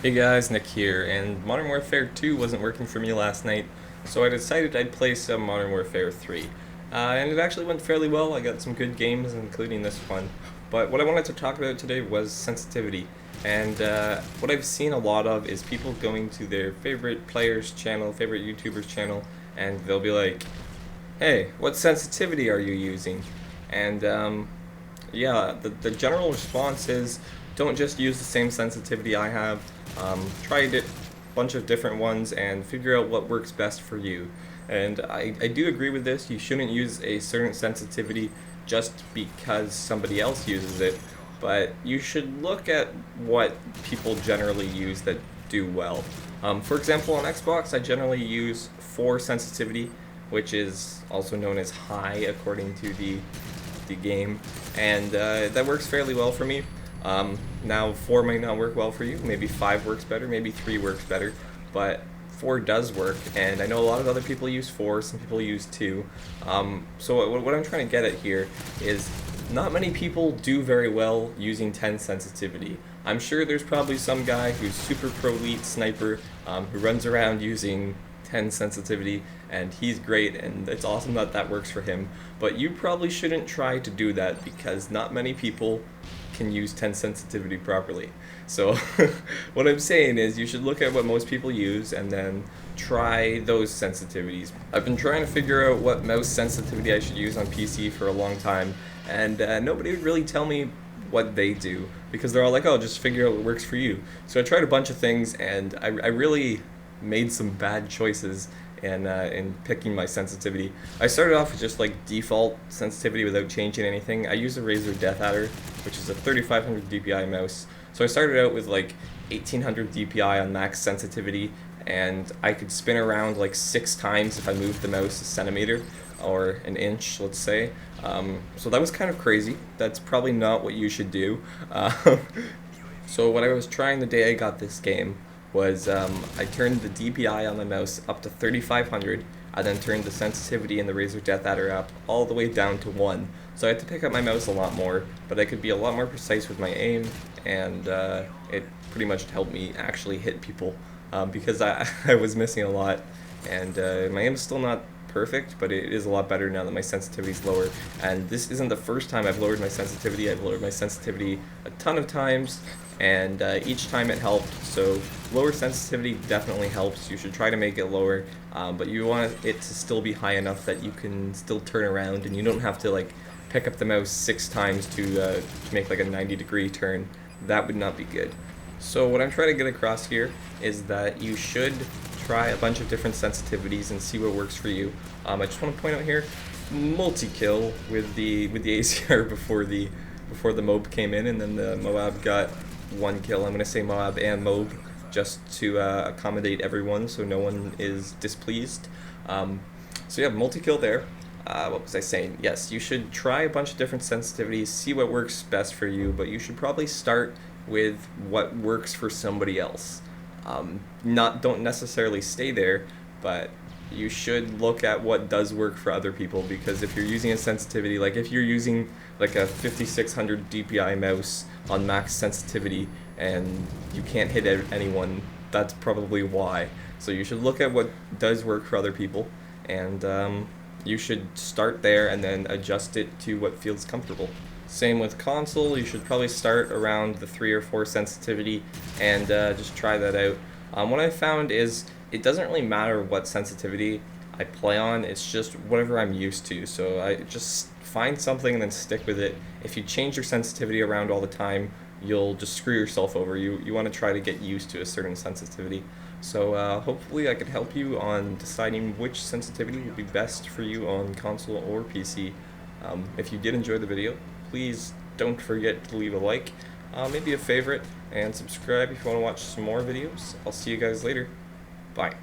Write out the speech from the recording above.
Hey guys, Nick here, and Modern Warfare 2 wasn't working for me last night, so I decided I'd play some Modern Warfare 3. And it actually went fairly well. I got some good games, including this one. But what I wanted to talk about today was sensitivity. And what I've seen a lot of is people going to their favorite player's channel, favorite YouTuber's channel, and they'll be like, hey, what sensitivity are you using? And yeah, the general response is don't just use the same sensitivity I have. Try a bunch of different ones and figure out what works best for you. And I do agree with this. You shouldn't use a certain sensitivity just because somebody else uses it, but you should look at what people generally use that do well. For example, on Xbox, I generally use 4 sensitivity, which is also known as high according to the game, and that works fairly well for me. Now 4 might not work well for you, maybe 5 works better, maybe 3 works better, but 4 does work, and I know a lot of other people use 4, some people use 2. So what I'm trying to get at here is not many people do very well using 10 sensitivity. I'm sure there's probably some guy who's super pro elite sniper who runs around using 10 sensitivity, and he's great, and it's awesome that that works for him. But you probably shouldn't try to do that because not many people can use 10 sensitivity properly. So what I'm saying is you should look at what most people use and then try those sensitivities. I've been trying to figure out what mouse sensitivity I should use on PC for a long time, and nobody would really tell me what they do because they're all like, oh, just figure out what works for you. So I tried a bunch of things, and I really made some bad choices in picking my sensitivity. I started off with just like default sensitivity without changing anything. I use a Razer Death Adder, which is a 3500 DPI mouse. So I started out with like 1800 DPI on max sensitivity, and I could spin around like 6 times if I moved the mouse a centimeter or an inch, let's say. So that was kind of crazy. That's probably not what you should do. So what I was trying the day I got this game was I turned the DPI on the mouse up to 3500. I then turned the sensitivity in the Razer Death Adder app all the way down to 1. So I had to pick up my mouse a lot more, but I could be a lot more precise with my aim, and it pretty much helped me actually hit people because I was missing a lot, and my aim is still not perfect, but it is a lot better now that my sensitivity is lower. And this isn't the first time I've lowered my sensitivity. I've lowered my sensitivity a ton of times, and each time it helped. So lower sensitivity definitely helps. You should try to make it lower, but you want it to still be high enough that you can still turn around and you don't have to like pick up the mouse 6 times to make like a 90-degree turn. That would not be good. So what I'm trying to get across here is that you should try a bunch of different sensitivities and see what works for you. I just want to point out here, multi-kill with the ACR before the MOB came in, and then the Moab got 1 kill. I'm going to say Moab and MOB just to accommodate everyone so no one is displeased. So yeah, multi-kill there. What was I saying? Yes, you should try a bunch of different sensitivities, see what works best for you, but you should probably start with what works for somebody else. Don't necessarily stay there, but you should look at what does work for other people, because if you're using a sensitivity, like if you're using like a 5600 DPI mouse on max sensitivity and you can't hit anyone, that's probably why. So you should look at what does work for other people, and you should start there and then adjust it to what feels comfortable. Same with console, you should probably start around the 3 or 4 sensitivity and just try that out. What I found is it doesn't really matter what sensitivity I play on, it's just whatever I'm used to. So I just find something and then stick with it. If you change your sensitivity around all the time, you'll just screw yourself over. You want to try to get used to a certain sensitivity. So hopefully I could help you on deciding which sensitivity would be best for you on console or PC. If you did enjoy the video, please don't forget to leave a like, maybe a favorite, and subscribe if you want to watch some more videos. I'll see you guys later. Bye.